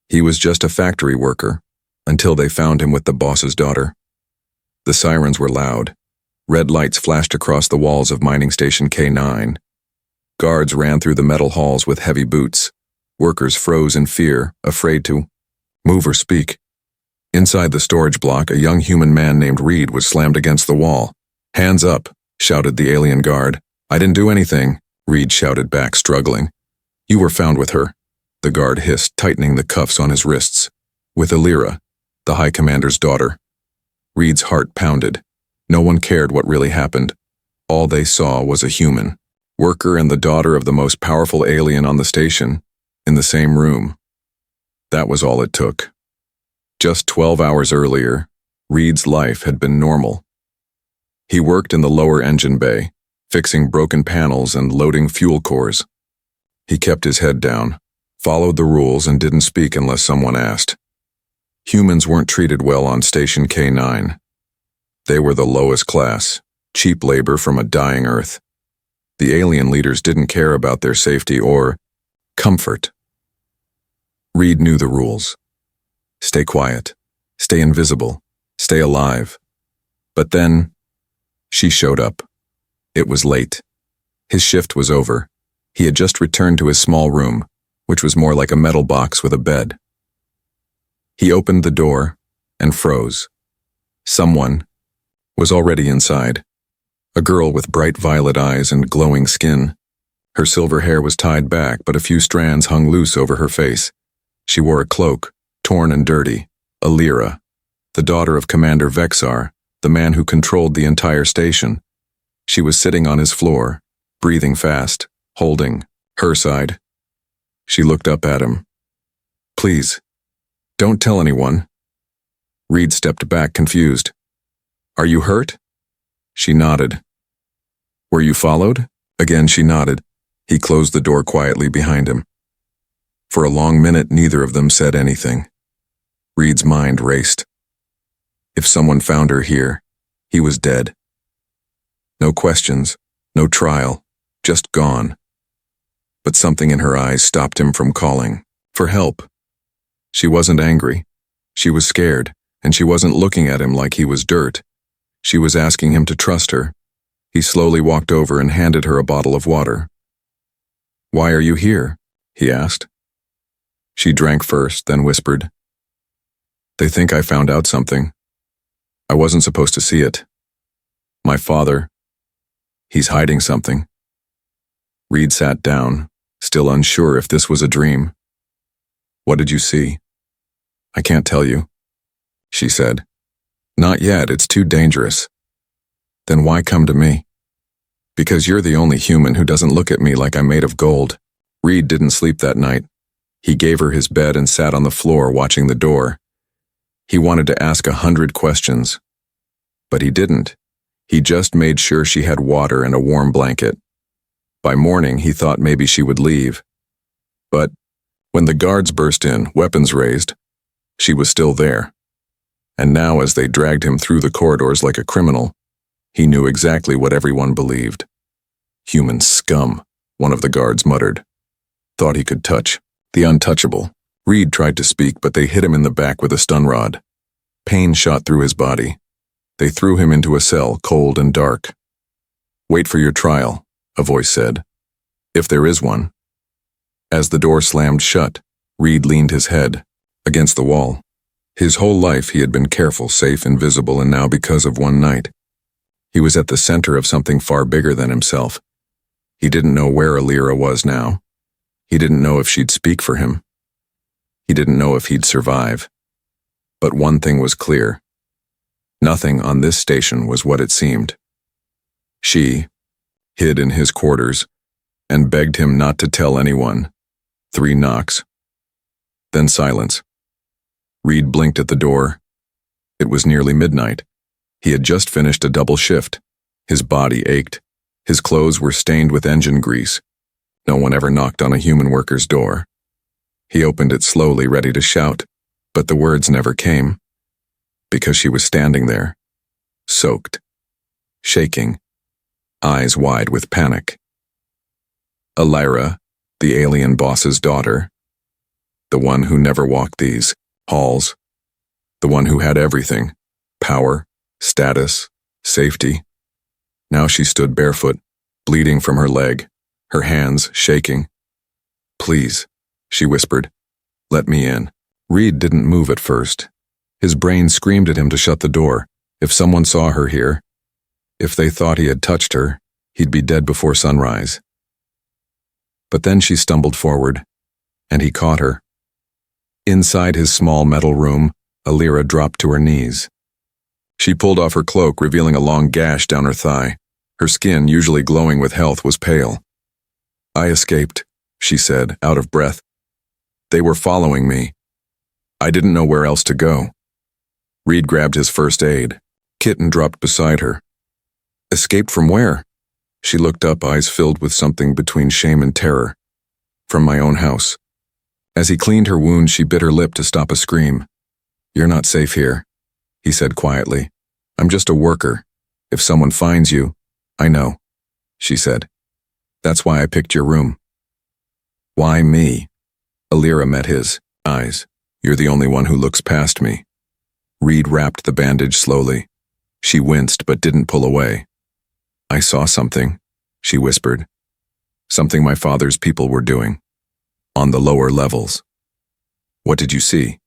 He was just a factory worker, until they found him with the boss's daughter. The sirens were loud. Red lights flashed across the walls of mining station K9. Guards ran through the metal halls with heavy boots. Workers froze in fear, afraid to move or speak. Inside the storage block, a young human man named Reed was slammed against the wall. "Hands up," shouted the alien guard. "I didn't do anything," Reed shouted back, struggling. "You were found with her," the guard hissed, tightening the cuffs on his wrists. "With Elira, the High Commander's daughter." Reed's heart pounded. No one cared what really happened. All they saw was a human, worker and the daughter of the most powerful alien on the station, in the same room. That was all it took. Just 12 hours earlier, Reed's life had been normal. He worked in the lower engine bay, fixing broken panels and loading fuel cores. He kept his head down, followed the rules, and didn't speak unless someone asked. Humans weren't treated well on Station K9. They were the lowest class, cheap labor from a dying Earth. The alien leaders didn't care about their safety or comfort. Reed knew the rules. Stay quiet, stay invisible, stay alive. But then, she showed up. It was late. His shift was over. He had just returned to his small room, which was more like a metal box with a bed. He opened the door and froze. Someone was already inside. A girl with bright violet eyes and glowing skin. Her silver hair was tied back, but a few strands hung loose over her face. She wore a cloak, torn and dirty. Elira, the daughter of Commander Vexar, the man who controlled the entire station. She was sitting on his floor, breathing fast, holding her side. She looked up at him. "Please, don't tell anyone." Reed stepped back, confused. "Are you hurt?" She nodded. "Were you followed?" Again she nodded. He closed the door quietly behind him. For a long minute, neither of them said anything. Reed's mind raced. If someone found her here, he was dead. No questions, no trial, just gone. But something in her eyes stopped him from calling for help. She wasn't angry. She was scared, and she wasn't looking at him like he was dirt. She was asking him to trust her. He slowly walked over and handed her a bottle of water. "Why are you here?" he asked. She drank first, then whispered, "They think I found out something. I wasn't supposed to see it. My father, he's hiding something." Reed sat down, still unsure if this was a dream. "What did you see?" "I can't tell you," she said. "Not yet, it's too dangerous." "Then why come to me?" "Because you're the only human who doesn't look at me like I'm made of gold." Reed didn't sleep that night. He gave her his bed and sat on the floor watching the door. He wanted to ask 100 questions. But he didn't. He just made sure she had water and a warm blanket. By morning, he thought maybe she would leave. But when the guards burst in, weapons raised, she was still there. And now, as they dragged him through the corridors like a criminal, he knew exactly what everyone believed. "Human scum," one of the guards muttered. Thought he could touch the untouchable. Reed tried to speak, but they hit him in the back with a stun rod. Pain shot through his body. They threw him into a cell, cold and dark. "Wait for your trial," a voice said. "If there is one." As the door slammed shut, Reed leaned his head against the wall. His whole life he had been careful, safe, invisible, and now because of one night, he was at the center of something far bigger than himself. He didn't know where Elira was now. He didn't know if she'd speak for him. He didn't know if he'd survive. But one thing was clear. Nothing on this station was what it seemed. She hid in his quarters and begged him not to tell anyone. 3 knocks. Then silence. Reed blinked at the door. It was nearly midnight. He had just finished a double shift. His body ached. His clothes were stained with engine grease. No one ever knocked on a human worker's door. He opened it slowly, ready to shout, but the words never came. Because she was standing there, soaked, shaking, eyes wide with panic. Elira, the alien boss's daughter, The one who never walked these halls. The one who had everything. Power, status, safety. Now she stood barefoot, bleeding from her leg, her hands shaking. "Please," she whispered. "Let me in." Reed didn't move at first. His brain screamed at him to shut the door. If someone saw her here, if they thought he had touched her, he'd be dead before sunrise. But then she stumbled forward, and he caught her. Inside his small metal room, Alira dropped to her knees. She pulled off her cloak, revealing a long gash down her thigh. Her skin, usually glowing with health, was pale. "I escaped," she said, out of breath. "They were following me. I didn't know where else to go." Reed grabbed his first aid. Kitten dropped beside her. "Escaped from where?" She looked up, eyes filled with something between shame and terror. "From my own house." As he cleaned her wound, she bit her lip to stop a scream. "You're not safe here," he said quietly. "I'm just a worker. If someone finds you—" "I know," she said. "That's why I picked your room." "Why me?" Alira met his eyes. "You're the only one who looks past me." Reed wrapped the bandage slowly. She winced but didn't pull away. "I saw something," she whispered. "Something my father's people were doing. On the lower levels." "What did you see?"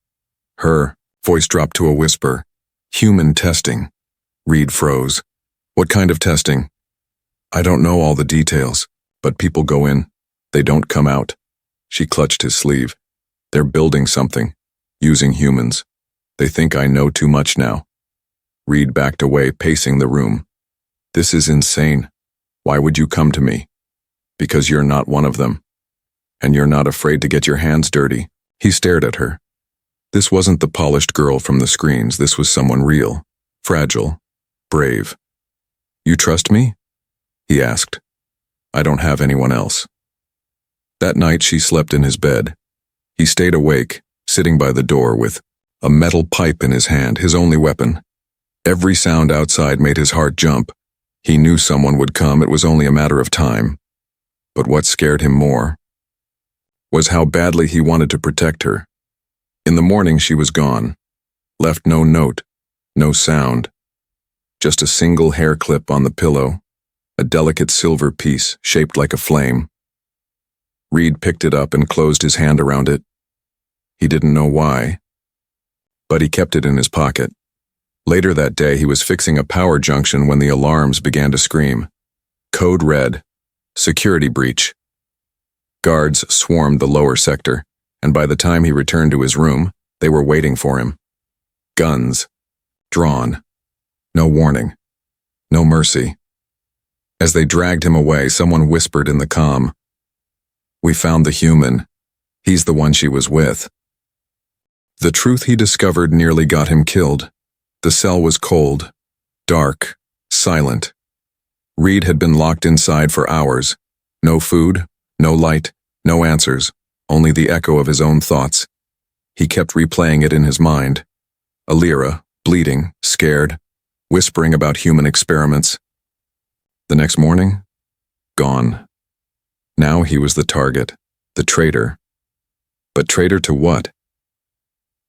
Her voice dropped to a whisper. "Human testing." Reed froze. "What kind of testing?" "I don't know all the details, but people go in. They don't come out." She clutched his sleeve. "They're building something, using humans. They think I know too much now." Reed backed away, pacing the room. "This is insane. Why would you come to me?" "Because you're not one of them. And you're not afraid to get your hands dirty." He stared at her. This wasn't the polished girl from the screens. This was someone real, fragile, brave. "You trust me?" he asked. "I don't have anyone else." That night she slept in his bed. He stayed awake, sitting by the door with a metal pipe in his hand, his only weapon. Every sound outside made his heart jump. He knew someone would come. It was only a matter of time. But what scared him more was how badly he wanted to protect her. In the morning she was gone. Left no note, no sound. Just a single hair clip on the pillow, a delicate silver piece shaped like a flame. Reed picked it up and closed his hand around it. He didn't know why, but he kept it in his pocket. Later that day, he was fixing a power junction when the alarms began to scream. Code red. Security breach. Guards swarmed the lower sector, and by the time he returned to his room, they were waiting for him. Guns. Drawn. No warning. No mercy. As they dragged him away, someone whispered in the comm, "We found the human. He's the one she was with." The truth he discovered nearly got him killed. The cell was cold, dark, silent. Reed had been locked inside for hours. No food, no light, no answers, only the echo of his own thoughts. He kept replaying it in his mind. Alira, bleeding, scared, whispering about human experiments. The next morning, gone. Now he was the target, the traitor. But traitor to what?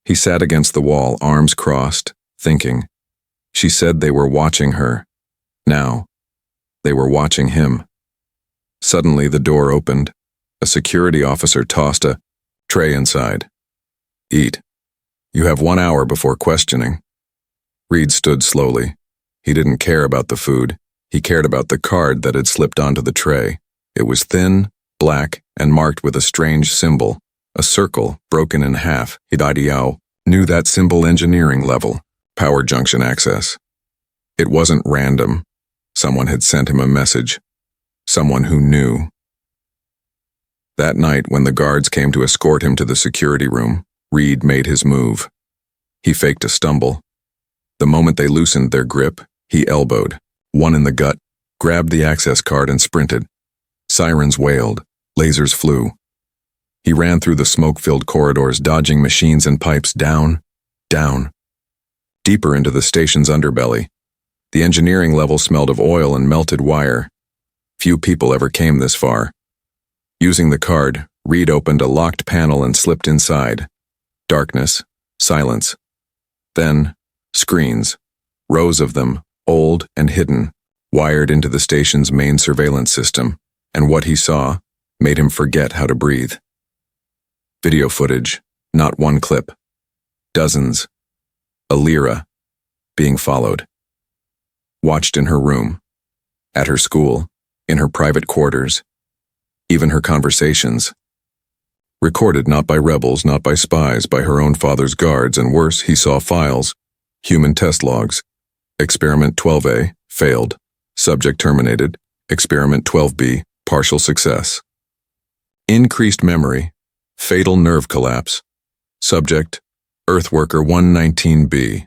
He sat against the wall, arms crossed, thinking. She said they were watching her. Now, they were watching him. Suddenly the door opened. A security officer tossed a tray inside. "Eat. You have 1 hour before questioning." Reed stood slowly. He didn't care about the food. He cared about the card that had slipped onto the tray. It was thin, black, and marked with a strange symbol, a circle broken in half. Hidadio knew that symbol engineering level, power junction access. It wasn't random. Someone had sent him a message. Someone who knew. That night, when the guards came to escort him to the security room, Reed made his move. He faked a stumble. The moment they loosened their grip, he elbowed, one in the gut, grabbed the access card and sprinted. Sirens wailed, lasers flew. He ran through the smoke-filled corridors, dodging machines and pipes, down, deeper into the station's underbelly. The engineering level smelled of oil and melted wire. Few people ever came this far. Using the card, Reed opened a locked panel and slipped inside. Darkness, silence. Then, screens, rows of them, old and hidden, wired into the station's main surveillance system, and what he saw made him forget how to breathe. Video footage, not one clip. Dozens. A Lyra, being followed. Watched in her room, at her school, in her private quarters, even her conversations. Recorded not by rebels, not by spies, by her own father's guards, and worse, he saw files, human test logs. Experiment 12A, failed. Subject terminated. Experiment 12B, partial success. Increased memory, fatal nerve collapse. Subject, Earthworker 119B.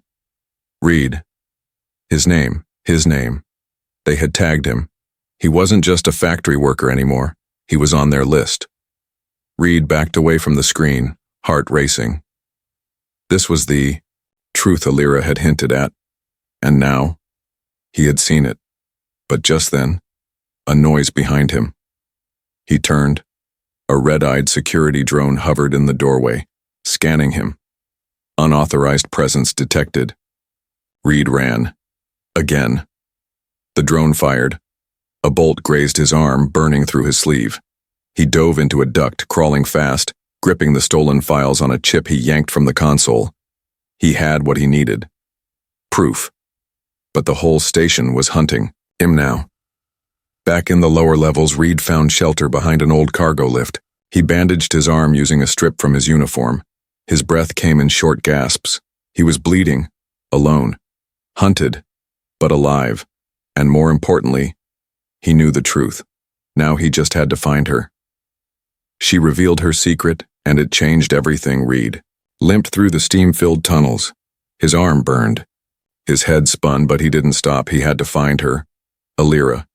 Reed. His name. They had tagged him. He wasn't just a factory worker anymore. He was on their list. Reed backed away from the screen, heart racing. This was the truth Lyra had hinted at, and now he had seen it. But just then, a noise behind him. He turned. A red-eyed security drone hovered in the doorway, scanning him. Unauthorized presence detected. Reed ran. Again. The drone fired. A bolt grazed his arm, burning through his sleeve. He dove into a duct, crawling fast, gripping the stolen files on a chip he yanked from the console. He had what he needed. Proof. But the whole station was hunting him now. Back in the lower levels, Reed found shelter behind an old cargo lift. He bandaged his arm using a strip from his uniform. His breath came in short gasps. He was bleeding, alone, hunted, but alive. And more importantly, he knew the truth. Now he just had to find her. She revealed her secret, and it changed everything. Reed limped through the steam-filled tunnels. His arm burned. His head spun, but he didn't stop. He had to find her. Lyra.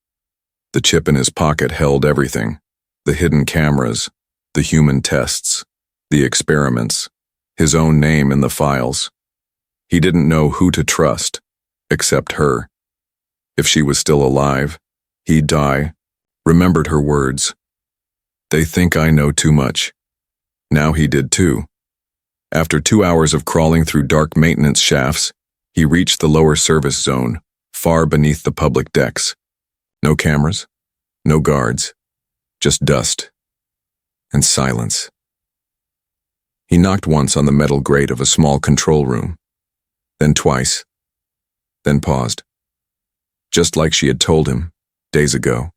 The chip in his pocket held everything. The hidden cameras, the human tests, the experiments, his own name in the files. He didn't know who to trust, except her. If she was still alive, he'd die. Remembered her words. They think I know too much. Now he did too. After 2 hours of crawling through dark maintenance shafts, he reached the lower service zone, far beneath the public decks. No cameras, no guards, just dust and silence. He knocked once on the metal grate of a small control room, then twice, then paused. Just like she had told him, days ago.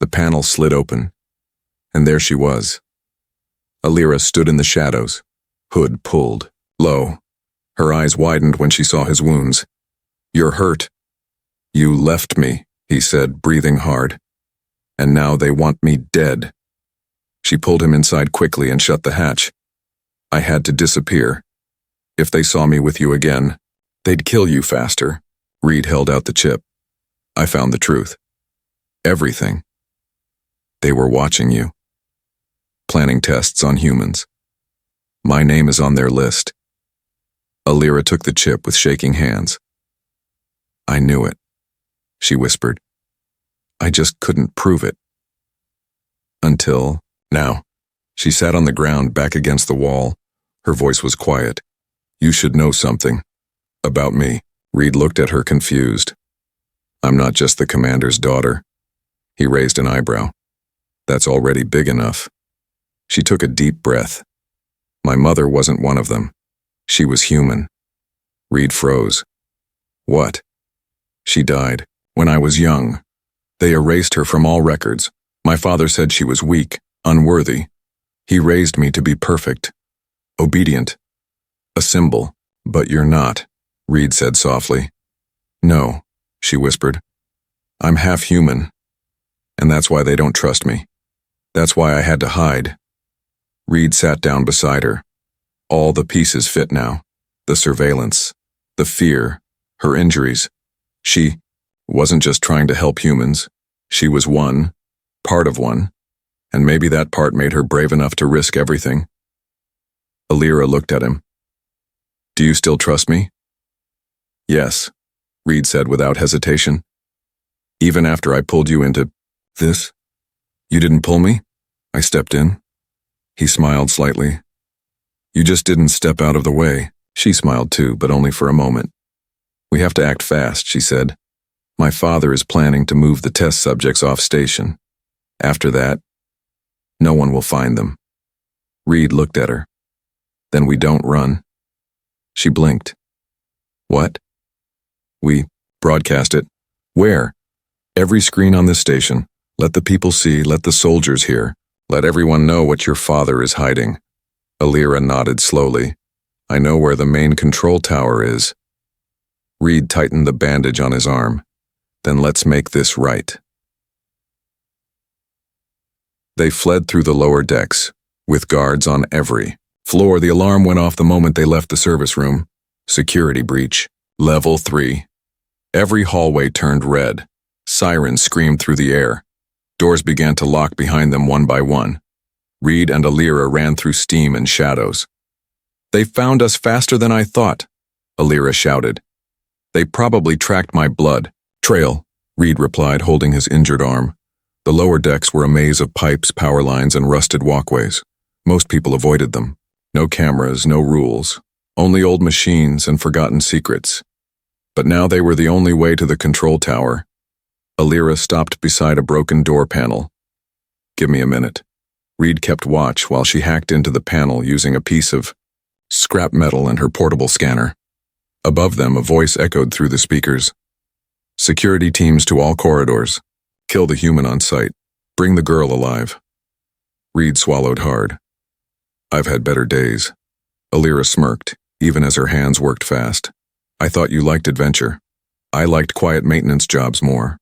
The panel slid open, and there she was. Lyra stood in the shadows, hood pulled, low. Her eyes widened when she saw his wounds. You're hurt. You left me, he said, breathing hard. And now they want me dead. She pulled him inside quickly and shut the hatch. I had to disappear. If they saw me with you again, they'd kill you faster. Reed held out the chip. I found the truth. Everything. They were watching you. Planning tests on humans. My name is on their list. Lyra took the chip with shaking hands. I knew it, she whispered. I just couldn't prove it. Until now. She sat on the ground back against the wall. Her voice was quiet. You should know something. About me. Reed looked at her confused. I'm not just the commander's daughter. He raised an eyebrow. That's already big enough. She took a deep breath. My mother wasn't one of them. She was human. Reed froze. What? She died when I was young. They erased her from all records. My father said she was weak, unworthy. He raised me to be perfect, obedient, a symbol. But you're not, Reed said softly. No, she whispered. I'm half human, and that's why they don't trust me. That's why I had to hide. Reed sat down beside her. All the pieces fit now. The surveillance, the fear, her injuries. She wasn't just trying to help humans. She was one, part of one, and maybe that part made her brave enough to risk everything. Lyra looked at him. Do you still trust me? Yes, Reed said without hesitation. Even after I pulled you into this? You didn't pull me? I stepped in. He smiled slightly. You just didn't step out of the way. She smiled too, but only for a moment. We have to act fast, she said. My father is planning to move the test subjects off station. After that, no one will find them. Reed looked at her. Then we don't run. She blinked. What? We broadcast it. Where? Every screen on this station. Let the people see, let the soldiers hear. Let everyone know what your father is hiding. Alira nodded slowly. I know where the main control tower is. Reed tightened the bandage on his arm. Then let's make this right. They fled through the lower decks, with guards on every floor. The alarm went off the moment they left the service room. Security breach. Level 3. Every hallway turned red. Sirens screamed through the air. Doors began to lock behind them one by one. Reed and Alira ran through steam and shadows. They found us faster than I thought, Alira shouted. They probably tracked my blood. Trail, Reed replied, holding his injured arm. The lower decks were a maze of pipes, power lines, and rusted walkways. Most people avoided them. No cameras, no rules. Only old machines and forgotten secrets. But now they were the only way to the control tower. Alira stopped beside a broken door panel. Give me a minute. Reed kept watch while she hacked into the panel using a piece of scrap metal and her portable scanner. Above them, a voice echoed through the speakers. Security teams to all corridors. Kill the human on sight. Bring the girl alive. Reed swallowed hard. I've had better days. Alira smirked, even as her hands worked fast. I thought you liked adventure. I liked quiet maintenance jobs more.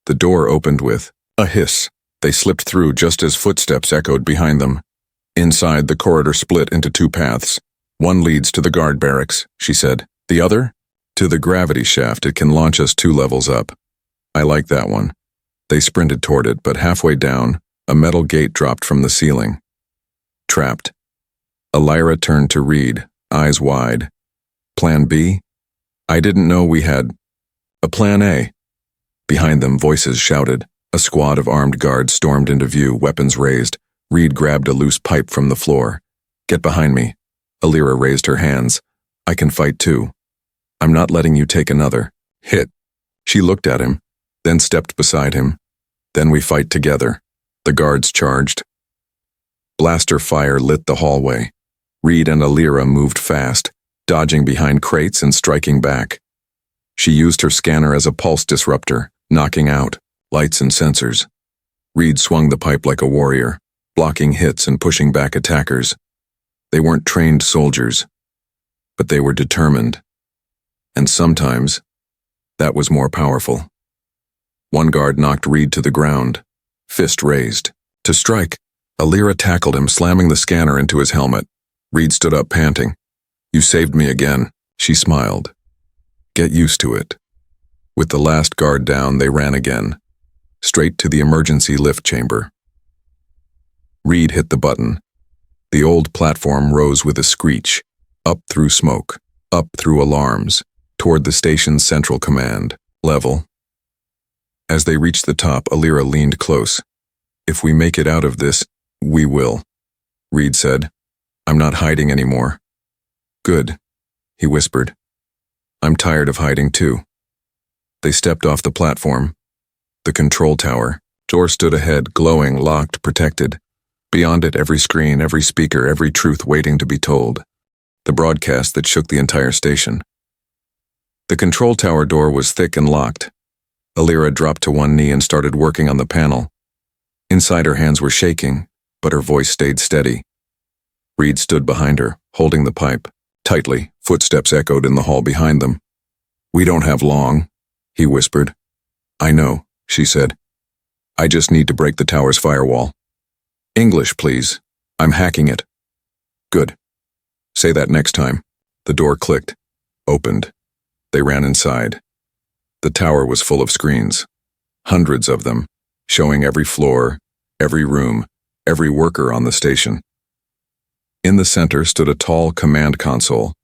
The door opened with a hiss. They slipped through just as footsteps echoed behind them. Inside, the corridor split into two paths. One leads to the guard barracks, she said. The other? To the gravity shaft. It can launch us 2 levels up. I like that one. They sprinted toward it, but halfway down, a metal gate dropped from the ceiling. Trapped. Alira turned to Reed, eyes wide. Plan B? I didn't know we had a plan A. Behind them, voices shouted. A squad of armed guards stormed into view, weapons raised. Reed grabbed a loose pipe from the floor. Get behind me. Alira raised her hands. I can fight too. I'm not letting you take another hit. She looked at him, then stepped beside him. Then we fight together. The guards charged. Blaster fire lit the hallway. Reed and Alira moved fast, dodging behind crates and striking back. She used her scanner as a pulse disruptor, knocking out lights and sensors. Reed swung the pipe like a warrior, blocking hits and pushing back attackers. They weren't trained soldiers, but they were determined. And sometimes, that was more powerful. One guard knocked Reed to the ground, fist raised. To strike, Alira tackled him, slamming the scanner into his helmet. Reed stood up, panting. You saved me again, she smiled. Get used to it. With the last guard down, they ran again, straight to the emergency lift chamber. Reed hit the button. The old platform rose with a screech, up through smoke, up through alarms, toward the station's central command level. As they reached the top, Alira leaned close. If we make it out of this, we will, Reed said. I'm not hiding anymore. Good, he whispered. I'm tired of hiding too. They stepped off the platform. The control tower. Door stood ahead, glowing, locked, protected. Beyond it, every screen, every speaker, every truth waiting to be told. The broadcast that shook the entire station. The control tower door was thick and locked. Alira dropped to one knee and started working on the panel. Inside, her hands were shaking, but her voice stayed steady. Reed stood behind her, holding the pipe. Tightly, footsteps echoed in the hall behind them. We don't have long, he whispered. I know, she said. I just need to break the tower's firewall. English, please. I'm hacking it. Good. Say that next time. The door clicked, opened. They ran inside. The tower was full of screens, hundreds of them, showing every floor, every room, every worker on the station. In the center stood a tall command console.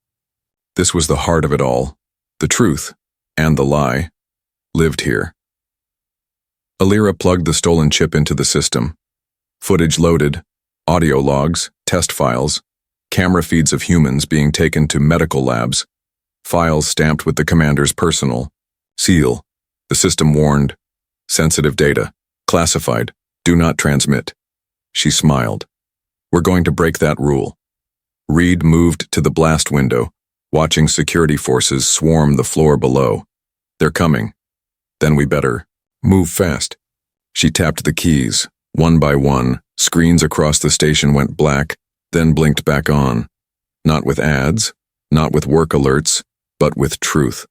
This was the heart of it all. The truth, and the lie, lived here. Alira plugged the stolen chip into the system. Footage loaded, audio logs, test files, camera feeds of humans being taken to medical labs, files stamped with the commander's personal seal. The system warned, sensitive data, classified, do not transmit. She smiled. We're going to break that rule. Reed moved to the blast window, watching security forces swarm the floor below. They're coming. Then we better move fast. She tapped the keys. One by one, screens across the station went black, then blinked back on. Not with ads, not with work alerts, but with truth.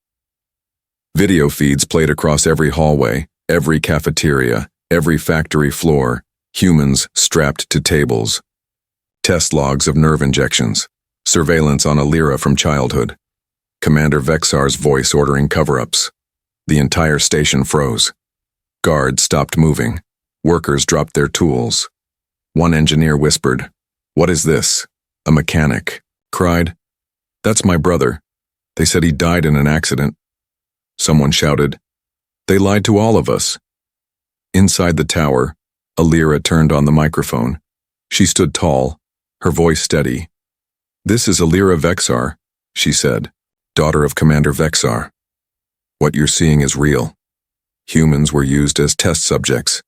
Video feeds played across every hallway, every cafeteria, every factory floor, humans strapped to tables. Test logs of nerve injections, surveillance on Lyra from childhood. Commander Vexar's voice ordering cover-ups. The entire station froze. Guards stopped moving. Workers dropped their tools. One engineer whispered, "What is this?" A mechanic cried, "That's my brother. They said he died in an accident." Someone shouted, "They lied to all of us." Inside the tower, Lyra turned on the microphone. She stood tall, her voice steady. "This is Lyra Vexar," she said, "daughter of Commander Vexar. What you're seeing is real. Humans were used as test subjects.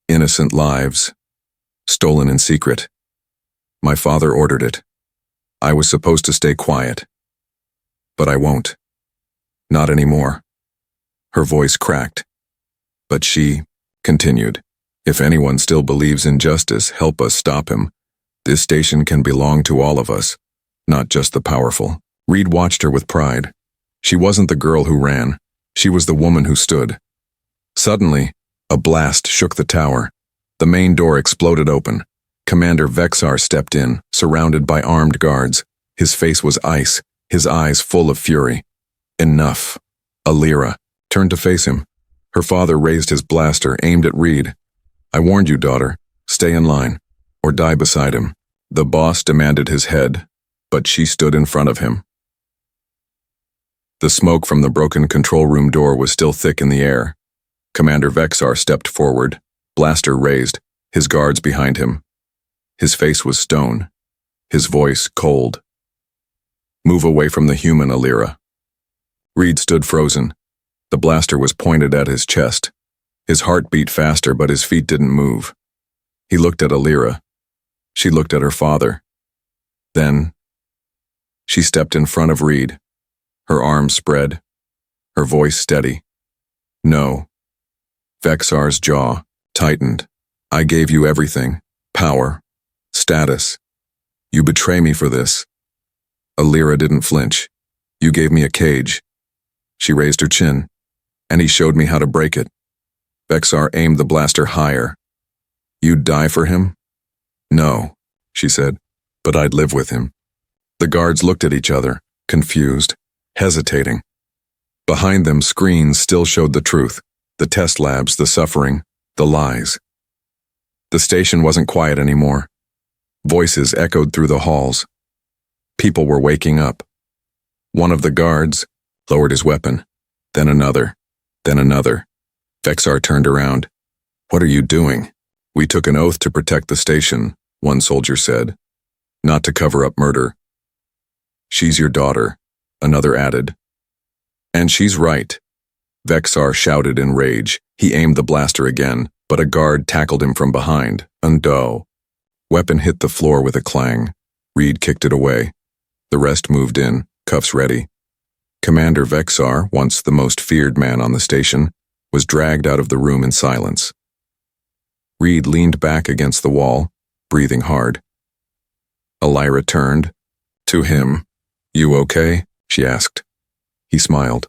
Innocent lives, stolen in secret. My father ordered it. I was supposed to stay quiet. But I won't. Not anymore." Her voice cracked. "But she continued, if anyone still believes in justice, help us stop him. This station can belong to all of us, not just the powerful." Reed watched her with pride. She wasn't the girl who ran. She was the woman who stood. Suddenly, a blast shook the tower. The main door exploded open. Commander Vexar stepped in, surrounded by armed guards. His face was ice, his eyes full of fury. Enough. Lyra turned to face him. Her father raised his blaster, aimed at Reed. "I warned you, daughter. Stay in line, or die beside him." The boss demanded his head, but she stood in front of him. The smoke from the broken control room door was still thick in the air. Commander Vexar stepped forward, blaster raised, his guards behind him. His face was stone, his voice cold. "Move away from the human, Lyra." Reed stood frozen. The blaster was pointed at his chest. His heart beat faster, but his feet didn't move. He looked at Lyra. She looked at her father. Then, she stepped in front of Reed, her arms spread, her voice steady. "No." Vexar's jaw tightened. "I gave you everything, power, status. You betray me for this." Lyra didn't flinch. "You gave me a cage." She raised her chin, "and he showed me how to break it." Vexar aimed the blaster higher. "You'd die for him?" "No," she said, "but I'd live with him." The guards looked at each other, confused, hesitating. Behind them, screens still showed the truth, the test labs, the suffering, the lies. The station wasn't quiet anymore. Voices echoed through the halls. People were waking up. One of the guards lowered his weapon, then another, then another. Vexar turned around. "What are you doing?" "We took an oath to protect the station," one soldier said, "not to cover up murder." "She's your daughter," another added. "And she's right." Vexar shouted in rage. He aimed the blaster again, but a guard tackled him from behind. Undo. Weapon hit the floor with a clang. Reed kicked it away. The rest moved in, cuffs ready. Commander Vexar, once the most feared man on the station, was dragged out of the room in silence. Reed leaned back against the wall, breathing hard. Lyra turned to him. "You okay?" she asked. He smiled.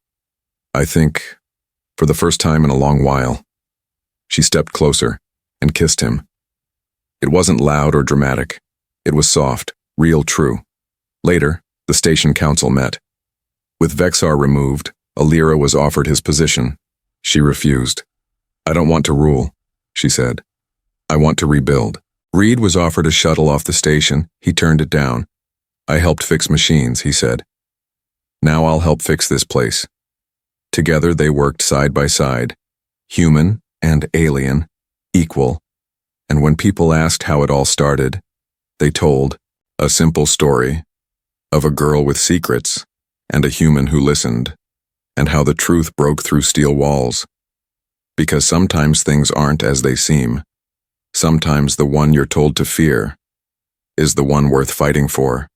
"I think, for the first time in a long while." She stepped closer and kissed him. It wasn't loud or dramatic. It was soft, real, true. Later, the station council met. With Vexar removed, Lyra was offered his position. She refused. "I don't want to rule," she said. "I want to rebuild." Reed was offered a shuttle off the station. He turned it down. "I helped fix machines," he said. "Now I'll help fix this place." Together they worked side by side, human and alien, equal, And when people asked how it all started, they told a simple story of a girl with secrets and a human who listened, and how the truth broke through steel walls. Because sometimes things aren't as they seem. Sometimes the one you're told to fear is the one worth fighting for.